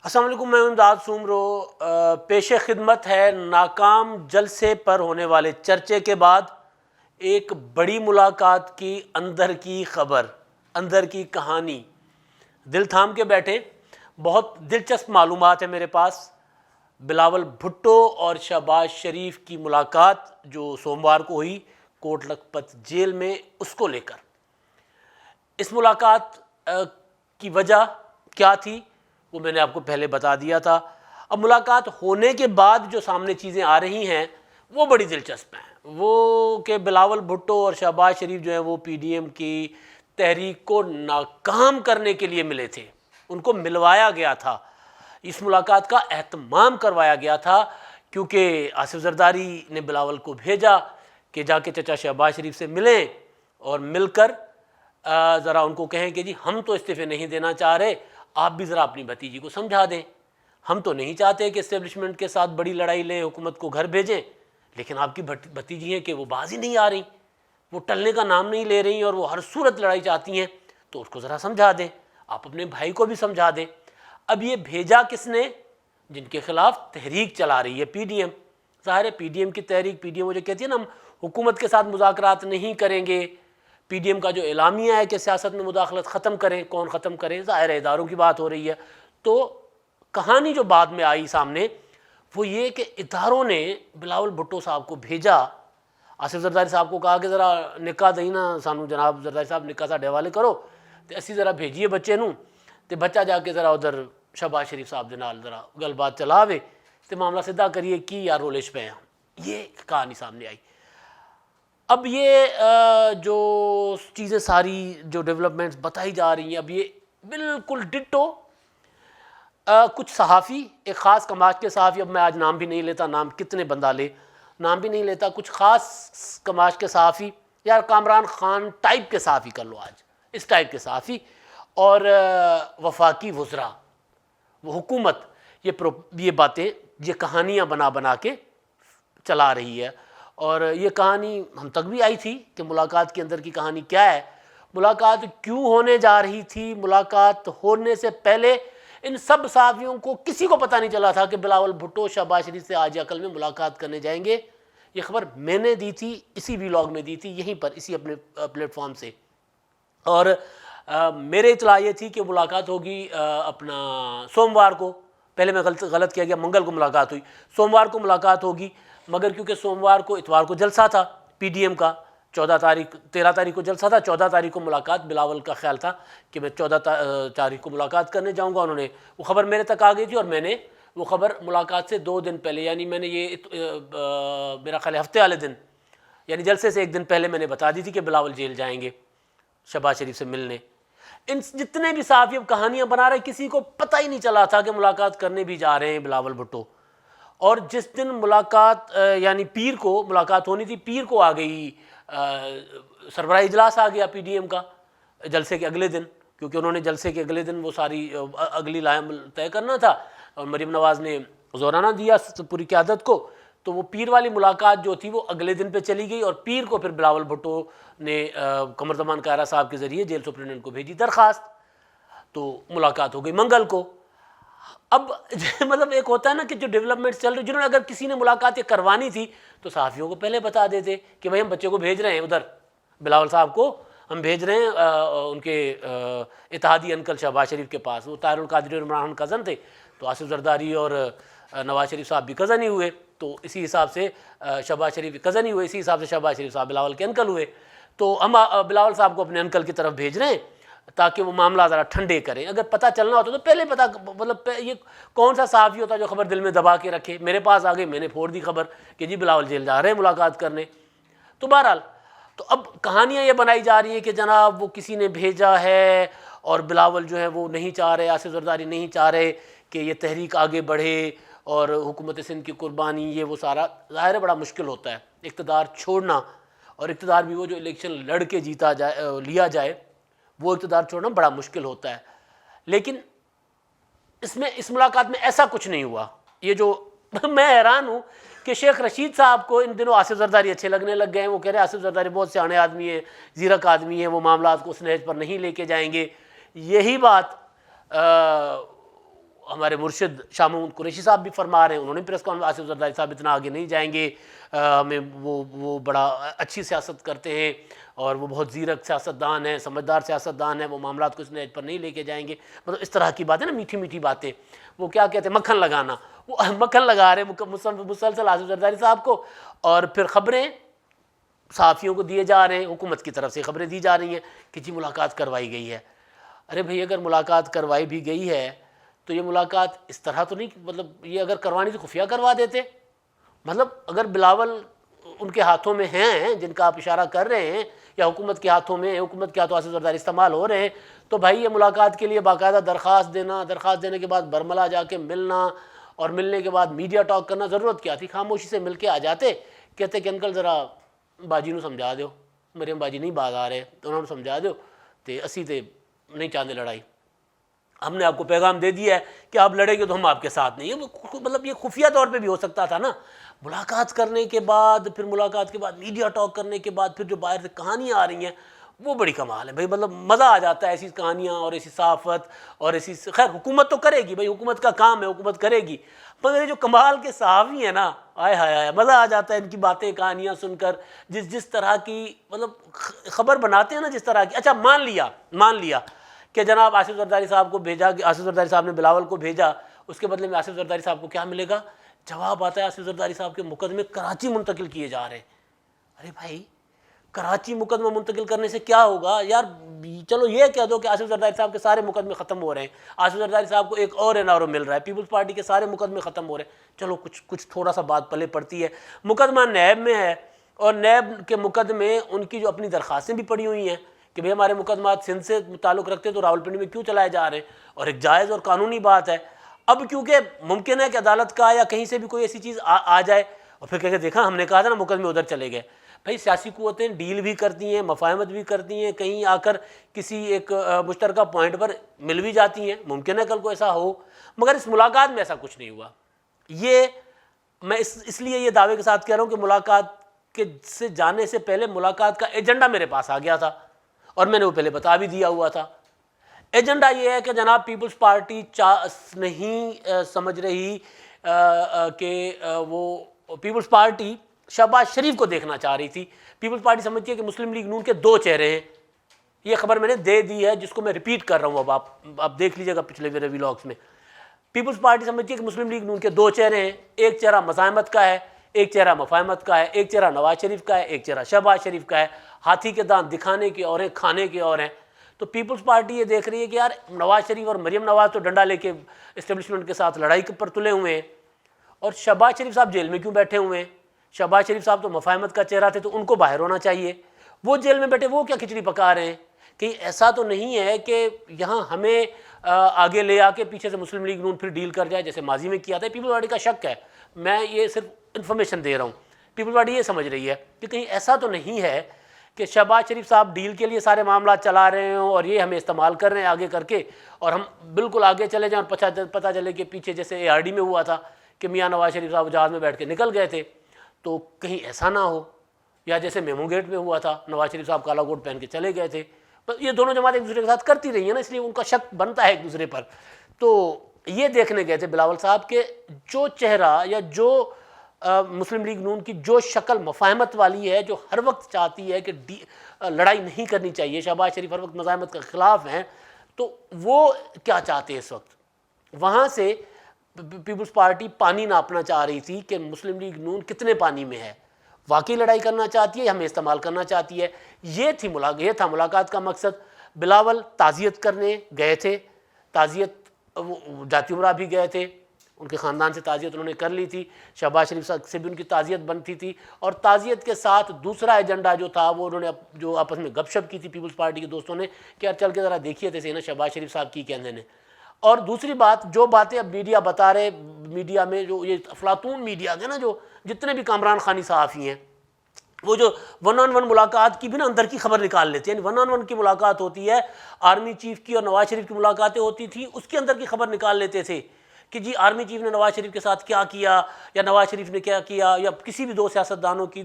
السلام علیکم، میں امداد سومرو۔ پیش خدمت ہے ناکام جلسے پر ہونے والے چرچے کے بعد ایک بڑی ملاقات کی اندر کی خبر، اندر کی کہانی۔ دل تھام کے بیٹھے، بہت دلچسپ معلومات ہے میرے پاس۔ بلاول بھٹو اور شہباز شریف کی ملاقات جو سوموار کو ہوئی کوٹ لکھپت جیل میں، اس کو لے کر اس ملاقات کی وجہ کیا تھی وہ میں نے آپ کو پہلے بتا دیا تھا۔ اب ملاقات ہونے کے بعد جو سامنے چیزیں آ رہی ہیں وہ بڑی دلچسپ ہیں، وہ کہ بلاول بھٹو اور شہباز شریف جو ہیں وہ پی ڈی ایم کی تحریک کو ناکام کرنے کے لیے ملے تھے، ان کو ملوایا گیا تھا، اس ملاقات کا اہتمام کروایا گیا تھا، کیونکہ آصف زرداری نے بلاول کو بھیجا کہ جا کے چچا شہباز شریف سے ملیں اور مل کر ذرا ان کو کہیں کہ جی ہم تو استعفے نہیں دینا چاہ رہے، آپ بھی ذرا اپنی بھتیجی کو سمجھا دیں، ہم تو نہیں چاہتے کہ اسٹیبلشمنٹ کے ساتھ بڑی لڑائی لیں، حکومت کو گھر بھیجیں، لیکن آپ کی بھتیجی ہیں کہ وہ باز ہی نہیں آ رہی، وہ ٹلنے کا نام نہیں لے رہی اور وہ ہر صورت لڑائی چاہتی ہیں، تو اس کو ذرا سمجھا دیں، آپ اپنے بھائی کو بھی سمجھا دیں۔ اب یہ بھیجا کس نے؟ جن کے خلاف تحریک چلا رہی ہے پی ڈی ایم۔ ظاہر ہے پی ڈی ایم کی تحریک، پی ڈی ایم وہ جو کہتی ہے نا ہم حکومت کے ساتھ مذاکرات نہیں کریں گے، پی ڈی ایم کا جو اعلامیہ ہے کہ سیاست میں مداخلت ختم کریں، کون ختم کریں؟ ظاہر ہے اداروں کی بات ہو رہی ہے۔ تو کہانی جو بعد میں آئی سامنے وہ یہ کہ اداروں نے بلاول بھٹو صاحب کو بھیجا، آصف زرداری صاحب کو کہا کہ ذرا نکاح دیں نا سانو، جناب زرداری صاحب نکاح ساڈے حوالے کرو تے اسی ذرا بھیجیے بچے نوں، تے بچہ جا کے ذرا ادھر شہباز شریف صاحب دے نال ذرا گل بات چلاوے تے معاملہ سیدھا کریے کی یار رولش پہ ہیں۔ یہ کہانی سامنے آئی۔ اب یہ جو چیزیں ساری جو ڈیولپمنٹس بتائی جا رہی ہیں، اب یہ بالکل ڈٹو کچھ صحافی، ایک خاص کماش کے صحافی، اب میں آج نام بھی نہیں لیتا، نام کتنے بندہ لے، نام بھی نہیں لیتا، کچھ خاص کماش کے صحافی، یار کامران خان ٹائپ کے صحافی کر لو آج، اس ٹائپ کے صحافی، اور وفاقی وزراء، وہ حکومت یہ باتیں، یہ کہانیاں بنا بنا کے چلا رہی ہے۔ اور یہ کہانی ہم تک بھی آئی تھی کہ ملاقات کے اندر کی کہانی کیا ہے، ملاقات کیوں ہونے جا رہی تھی، ملاقات ہونے سے پہلے ان سب صحافیوں کو کسی کو پتہ نہیں چلا تھا کہ بلاول بھٹو شہباز شریف سے آج کل میں ملاقات کرنے جائیں گے۔ یہ خبر میں نے دی تھی، اسی ویلاگ میں دی تھی، یہیں پر اسی اپنے پلیٹ فارم سے، اور میرے اطلاع یہ تھی کہ ملاقات ہوگی اپنا سوموار کو، پہلے میں غلط کیا گیا، منگل کو ملاقات ہوئی، سوموار کو ملاقات ہوگی، مگر کیونکہ سوموار کو اتوار کو جلسہ تھا پی ڈی ایم کا، 13 تاریخ کو جلسہ تھا، 14 تاریخ کو ملاقات، بلاول کا خیال تھا کہ میں 14 تاریخ کو ملاقات کرنے جاؤں گا، انہوں نے وہ خبر میرے تک آ گئی تھی، اور میں نے وہ خبر ملاقات سے 2 دن پہلے، یعنی میں نے یہ میرا خیال ہفتے والے دن، یعنی جلسے سے 1 دن پہلے میں نے بتا دی تھی کہ بلاول جیل جائیں گے شہباز شریف سے ملنے۔ ان جتنے بھی صحافی اب کہانیاں بنا رہے، کسی کو پتہ ہی نہیں چلا تھا کہ ملاقات کرنے بھی جا رہے ہیں بلاول بھٹو۔ اور جس دن ملاقات یعنی پیر کو ملاقات ہونی تھی، پیر کو آ گئی سربراہ اجلاس آ گیا پی ڈی ایم کا جلسے کے اگلے دن، کیونکہ انہوں نے جلسے کے اگلے دن وہ ساری اگلی لائحہ طے کرنا تھا، اور مریم نواز نے زورانہ دیا پوری قیادت کو، تو وہ پیر والی ملاقات جو تھی وہ اگلے دن پہ چلی گئی، اور پیر کو پھر بلاول بھٹو نے قمر زمان کائرہ صاحب کے ذریعے جیل سپرنٹنڈنٹ کو بھیجی درخواست، تو ملاقات ہو گئی منگل کو۔ اب مطلب ایک ہوتا ہے نا کہ جو ڈیولپمنٹس چل رہی، جنہوں نے اگر کسی نے ملاقاتیں کروانی تھی تو صحافیوں کو پہلے بتا دیتے کہ بھائی ہم بچے کو بھیج رہے ہیں ادھر، بلاول صاحب کو ہم بھیج رہے ہیں ان کے اتحادی انکل شہباز شریف کے پاس، وہ طاہر القادری اور عمران خان کزن تھے، تو آصف زرداری اور نواز شریف صاحب بھی کزن ہی ہوئے، تو اسی حساب سے شہباز شریف کزن ہی ہوئے، اسی حساب سے شہباز شریف صاحب بلاول کے انکل ہوئے، تو ہم بلاول صاحب کو اپنے انکل کی طرف بھیج رہے ہیں تاکہ وہ معاملہ ذرا ٹھنڈے کریں۔ اگر پتہ چلنا ہوتا تو پہلے پتہ، مطلب یہ کون سا صحافی ہوتا جو خبر دل میں دبا کے رکھے؟ میرے پاس آ گئی، میں نے پھوڑ دی خبر کہ جی بلاول جیل جا رہے ہیں ملاقات کرنے۔ تو بہرحال تو اب کہانیاں یہ بنائی جا رہی ہیں کہ جناب وہ کسی نے بھیجا ہے، اور بلاول جو ہے وہ نہیں چاہ رہے، آصف زرداری نہیں چاہ رہے کہ یہ تحریک آگے بڑھے، اور حکومت سندھ کی قربانی، یہ وہ سارا ظاہر ہے بڑا مشکل ہوتا ہے اقتدار چھوڑنا، اور اقتدار بھی وہ جو الیکشن لڑ کے جیتا جائے لیا جائے، وہ اقتدار چھوڑنا بڑا مشکل ہوتا ہے۔ لیکن اس ملاقات میں ایسا کچھ نہیں ہوا۔ یہ جو میں حیران ہوں کہ شیخ رشید صاحب کو ان دنوں آصف زرداری اچھے لگنے لگ گئے ہیں، وہ کہہ رہے ہیں آصف زرداری بہت سیانے آدمی ہیں، زیرک آدمی ہیں، وہ معاملات کو اس نہج پر نہیں لے کے جائیں گے۔ یہی بات ہمارے مرشد شاہ محمود قریشی صاحب بھی فرما رہے ہیں, انہوں نے پریس کانفرنس, آصف زرداری صاحب اتنا آگے نہیں جائیں گے, ہمیں وہ بڑا اچھی سیاست کرتے ہیں اور وہ بہت زیرک سیاستدان ہیں, سمجھدار سیاستدان ہیں, وہ معاملات کو اس نیج پر نہیں لے کے جائیں گے. مطلب اس طرح کی باتیں نا, میٹھی میٹھی باتیں, وہ کیا کہتے ہیں مکھن لگانا, وہ مکھن لگا رہے ہیں مسلسل آصف زرداری صاحب کو, اور پھر خبریں صحافیوں کو دیے جا رہے ہیں, حکومت کی طرف سے خبریں دی جا رہی ہیں کہ جی ملاقات کروائی گئی ہے. ارے بھئی اگر ملاقات کروائی بھی گئی ہے تو یہ ملاقات اس طرح تو نہیں, مطلب یہ اگر کروانی تو خفیہ کروا دیتے. مطلب اگر بلاول ان کے ہاتھوں میں ہیں جن کا آپ اشارہ کر رہے ہیں, یا حکومت کے ہاتھوں میں, حکومت کے ہاتھوں آصف زرداری استعمال ہو رہے ہیں, تو بھائی یہ ملاقات کے لیے باقاعدہ درخواست دینا, درخواست دینے کے بعد برملا جا کے ملنا, اور ملنے کے بعد میڈیا ٹاک کرنا, ضرورت کیا تھی؟ خاموشی سے مل کے آ جاتے, کہتے کہ انکل ذرا باجی نو سمجھا دیو, مریم باجی نہیں باز آ رہے تو انہوں نے سمجھا دیو, تے اسی تے نہیں چاہتے لڑائی, ہم نے آپ کو پیغام دے دیا ہے کہ آپ لڑیں گے تو ہم آپ کے ساتھ نہیں. مطلب یہ خفیہ طور پہ بھی ہو سکتا تھا نا, ملاقات کرنے کے بعد, پھر ملاقات کے بعد میڈیا ٹاک کرنے کے بعد پھر جو باہر سے کہانیاں آ رہی ہیں وہ بڑی کمال ہے بھائی. مطلب مزہ آ جاتا ہے ایسی کہانیاں اور ایسی صحافت اور ایسی, خیر حکومت تو کرے گی بھائی, حکومت کا کام ہے, حکومت کرے گی, مگر یہ جو کمال کے صحافی ہیں نا, آئے ہائے ہائے, مزہ آ جاتا ہے ان کی باتیں کہانیاں سن کر, جس طرح کی مطلب خبر بناتے ہیں نا, جس طرح کی. اچھا مان لیا کہ جناب آصف زرداری صاحب کو بھیجا, آصف زرداری صاحب نے بلاول کو بھیجا, اس کے بدلے میں آصف زرداری صاحب کو کیا ملے گا؟ جواب آتا ہے آصف زرداری صاحب کے مقدمے کراچی منتقل کیے جا رہے ہیں. ارے بھائی کراچی مقدمہ منتقل کرنے سے کیا ہوگا یار؟ چلو یہ کہہ دو کہ آصف زرداری صاحب کے سارے مقدمے ختم ہو رہے ہیں, آصف زرداری صاحب کو ایک اور NRO مل رہا ہے, پیپلز پارٹی کے سارے مقدمے ختم ہو رہے ہیں, چلو کچھ تھوڑا سا بات پلے پڑتی ہے. مقدمہ نیب میں ہے, اور نیب کے مقدمے ان کی جو اپنی درخواستیں بھی پڑی ہوئی ہیں کہ بھئی ہمارے مقدمات سندھ سے تعلق رکھتے تو راولپنڈی میں کیوں چلائے جا رہے ہیں, اور ایک جائز اور قانونی بات ہے. اب کیونکہ ممکن ہے کہ عدالت کا یا کہیں سے بھی کوئی ایسی چیز آ جائے, اور پھر کہ دیکھا ہم نے کہا تھا نا مقدمے ادھر چلے گئے. بھائی سیاسی قوتیں ڈیل بھی کرتی ہیں, مفاہمت بھی کرتی ہیں, کہیں آ کر کسی ایک مشترکہ پوائنٹ پر مل بھی جاتی ہیں, ممکن ہے کل کو ایسا ہو, مگر اس ملاقات میں ایسا کچھ نہیں ہوا. یہ میں اس لیے یہ دعوے کے ساتھ کہہ رہا ہوں کہ ملاقات کے سے جانے سے پہلے ملاقات کا ایجنڈا میرے پاس آ گیا تھا, اور میں نے وہ پہلے بتا بھی دیا ہوا تھا. ایجنڈا یہ ہے کہ جناب پیپلز پارٹی نہیں سمجھ رہی کہ وہ پیپلز پارٹی شہباز شریف کو دیکھنا چاہ رہی تھی. پیپلز پارٹی سمجھتی ہے کہ مسلم لیگ نون کے دو چہرے ہیں. یہ خبر میں نے دے دی ہے, جس کو میں ریپیٹ کر رہا ہوں, اب آپ دیکھ لیجیے گا پچھلے ویلاگس میں. پیپلز پارٹی سمجھتی ہے کہ مسلم لیگ نون کے دو چہرے ہیں, ایک چہرہ مزاحمت کا ہے, ایک چہرہ مفاہمت کا ہے, ایک چہرہ نواز شریف کا ہے, ایک چہرہ شہباز شریف کا ہے. ہاتھی کے دانت دکھانے کے اور ہیں, کھانے کے اور ہیں. تو پیپلز پارٹی یہ دیکھ رہی ہے کہ یار نواز شریف اور مریم نواز تو ڈنڈا لے کے اسٹیبلشمنٹ کے ساتھ لڑائی پر تلے ہوئے ہیں, اور شہباز شریف صاحب جیل میں کیوں بیٹھے ہوئے ہیں؟ شہباز شریف صاحب تو مفاہمت کا چہرہ تھے, تو ان کو باہر ہونا چاہیے. وہ جیل میں بیٹھے, وہ کیا کھچڑی پکا رہے ہیں؟ کہیں ایسا تو نہیں ہے کہ یہاں ہمیں آگے لے آ کے پیچھے سے مسلم لیگ نون پھر ڈیل کر جائے, جیسے ماضی میں کیا تھا؟ پیپلز پارٹی کا شک ہے, میں یہ صرف انفارمیشن دے رہا ہوں. پیپلز پارٹی یہ سمجھ رہی ہے کہ کہیں ایسا تو نہیں ہے کہ شہباز شریف صاحب ڈیل کے لیے سارے معاملات چلا رہے ہوں اور یہ ہمیں استعمال کر رہے ہیں آگے کر کے, اور ہم بالکل آگے چلے جائیں اور پتہ چلے کہ پیچھے جیسے ARD میں ہوا تھا کہ میاں نواز شریف صاحب جہاز میں بیٹھ کے نکل گئے تھے, تو کہیں ایسا نہ ہو. یا جیسے میمو گیٹ میں ہوا تھا, نواز شریف صاحب کالا کوٹ پہن کے چلے گئے تھے. بس یہ دونوں جماعتیں ایک دوسرے کے ساتھ کرتی رہی ہیں نا, اس لیے ان کا شک بنتا ہے ایک دوسرے پر. تو یہ دیکھنے گئے تھے بلاول صاحب کے جو چہرہ یا جو مسلم لیگ نون کی جو شکل مفاہمت والی ہے, جو ہر وقت چاہتی ہے کہ لڑائی نہیں کرنی چاہیے, شہباز شریف ہر وقت مزاحمت کے خلاف ہیں, تو وہ کیا چاہتے ہیں اس وقت؟ وہاں سے پیپلز پارٹی پانی ناپنا چاہ رہی تھی کہ مسلم لیگ نون کتنے پانی میں ہے, واقعی لڑائی کرنا چاہتی ہے, ہمیں استعمال کرنا چاہتی ہے. یہ تھا ملاقات کا مقصد. بلاول تعزیت کرنے گئے تھے, تعزیت جاتی عمرہ بھی گئے تھے, ان کے خاندان سے تعزیت انہوں نے کر لی تھی, شہباز شریف سے بھی ان کی تعزیت بنتی تھی, اور تعزیت کے ساتھ دوسرا ایجنڈا جو تھا وہ انہوں نے جو آپس میں گپ شپ کی تھی پیپلز پارٹی کے دوستوں نے کہ یار چل کے ذرا دیکھیے تھے نا شہباز شریف صاحب کی کہنے نے. اور دوسری بات, جو باتیں اب میڈیا بتا رہے, میڈیا میں جو یہ افلاطون میڈیا ہے نا, جو جتنے بھی کامران خانی صحافی ہیں, وہ جو 1-on-1 ملاقات کی بھی نا اندر کی خبر نکال لیتے ہیں. 1-on-1 کی ملاقات ہوتی ہے, آرمی چیف کی اور نواز شریف کی ملاقاتیں ہوتی تھیں, اس کے اندر کی خبر نکال لیتے تھے کہ جی آرمی چیف نے نواز شریف کے ساتھ کیا کیا, یا نواز شریف نے کیا کیا, یا کسی بھی دو سیاستدانوں کی,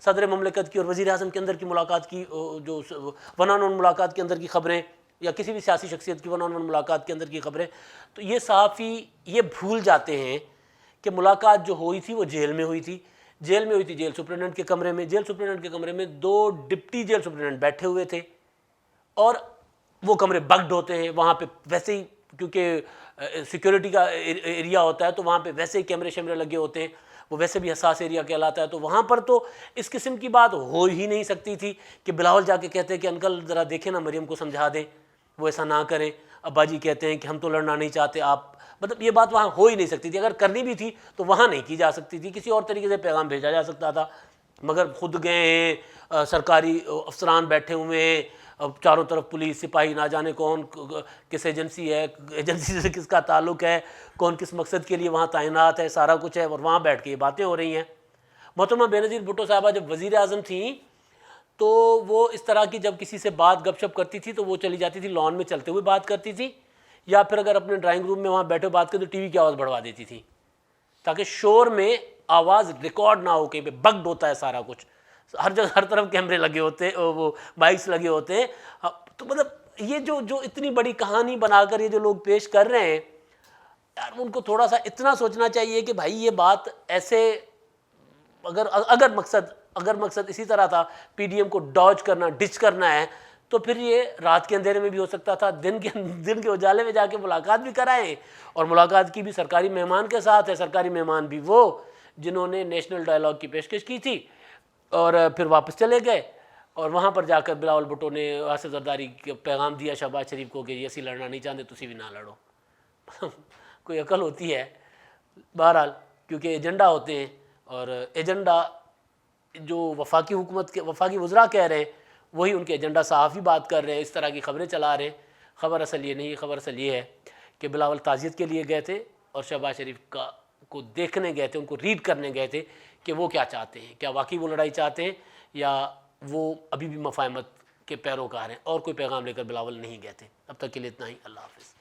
صدر مملکت کی اور وزیر اعظم کے اندر کی ملاقات کی, جو 1-on-1 ملاقات کے اندر کی خبریں یا کسی بھی سیاسی شخصیت کی ون آن ون ملاقات کے اندر کی خبریں، تو یہ صحافی یہ بھول جاتے ہیں کہ ملاقات جو ہوئی تھی وہ جیل میں ہوئی تھی، جیل سپرنٹنڈنٹ کے کمرے میں، جیل سپرنٹنڈنٹ کے کمرے میں 2 ڈپٹی جیل سپرنٹنڈنٹ بیٹھے ہوئے تھے، اور وہ کمرے بگڈ ہوتے ہیں وہاں پہ ویسے ہی، کیونکہ سیکیورٹی کا ایریا ہوتا ہے تو وہاں پہ ویسے ہی کیمرے شیمرے لگے ہوتے ہیں، وہ ویسے بھی حساس ایریا کہلاتا ہے، تو وہاں پر تو اس قسم کی بات ہو ہی نہیں سکتی تھی کہ بلاول جا کے کہتے ہیں کہ انکل ذرا دیکھیں نا مریم کو سمجھا دیں، وہ ایسا نہ کریں، ابا جی کہتے ہیں کہ ہم تو لڑنا نہیں چاہتے، آپ مطلب یہ بات وہاں ہو ہی نہیں سکتی تھی، اگر کرنی بھی تھی تو وہاں نہیں کی جا سکتی تھی، کسی اور طریقے سے پیغام بھیجا جا سکتا تھا، مگر خود گئے ہیں، سرکاری افسران بیٹھے ہوئے ہیں، چاروں طرف پولیس سپاہی، نہ جانے کون کس ایجنسی ہے، ایجنسی سے کس کا تعلق ہے، کون کس مقصد کے لیے وہاں تعینات ہے، سارا کچھ ہے، اور وہاں بیٹھ کے یہ باتیں ہو رہی ہیں۔ محترمہ بے نظیر بھٹو صاحبہ جب وزیر اعظم تھیں تو وہ اس طرح کی جب کسی سے بات گپ شپ کرتی تھی تو وہ چلی جاتی تھی لان میں چلتے ہوئے بات کرتی تھی، یا پھر اگر اپنے ڈرائنگ روم میں وہاں بیٹھے بات کرتے تو ٹی وی کی آواز بڑھوا دیتی تھی تاکہ شور میں آواز ریکارڈ نہ ہو، کہیں پہ بگڈ ہوتا ہے سارا کچھ، ہر جگہ ہر طرف کیمرے لگے ہوتے ہیں، وہ مائکس لگے ہوتے ہیں، تو مطلب یہ جو اتنی بڑی کہانی بنا کر یہ جو لوگ پیش کر رہے ہیں، یار ان کو تھوڑا سا اتنا سوچنا چاہیے کہ بھائی یہ بات ایسے اگر مقصد اسی طرح تھا پی ڈی ایم کو ڈاج کرنا، ڈچ کرنا ہے، تو پھر یہ رات کے اندھیرے میں بھی ہو سکتا تھا، دن کے اجالے میں جا کے ملاقات بھی کرائیں، اور ملاقات کی بھی سرکاری مہمان کے ساتھ ہے، سرکاری مہمان بھی وہ جنہوں نے نیشنل ڈائیلاگ کی پیشکش کی تھی، اور پھر واپس چلے گئے، اور وہاں پر جا کر بلاول بھٹو نے آصف زرداری کا پیغام دیا شہباز شریف کو کہ یہ اسی لڑنا نہیں چاہتے، تسی بھی نہ لڑو۔ کوئی عقل ہوتی ہے؟ بہرحال کیونکہ ایجنڈا ہوتے ہیں، اور ایجنڈا جو وفاقی حکومت کے وفاقی وزراء کہہ رہے ہیں وہی ان کے ایجنڈا صحافی بات کر رہے ہیں، اس طرح کی خبریں چلا رہے ہیں۔ خبر اصل یہ نہیں، خبر اصل یہ ہے کہ بلاول تعزیت کے لیے گئے تھے اور شہباز شریف کو دیکھنے گئے تھے، ان کو ریڈ کرنے گئے تھے کہ وہ کیا چاہتے ہیں، کیا واقعی وہ لڑائی چاہتے ہیں یا وہ ابھی بھی مفاہمت کے پیروکار ہیں، اور کوئی پیغام لے کر بلاول نہیں گئے تھے۔ اب تک کے لیے اتنا ہی، اللہ حافظ۔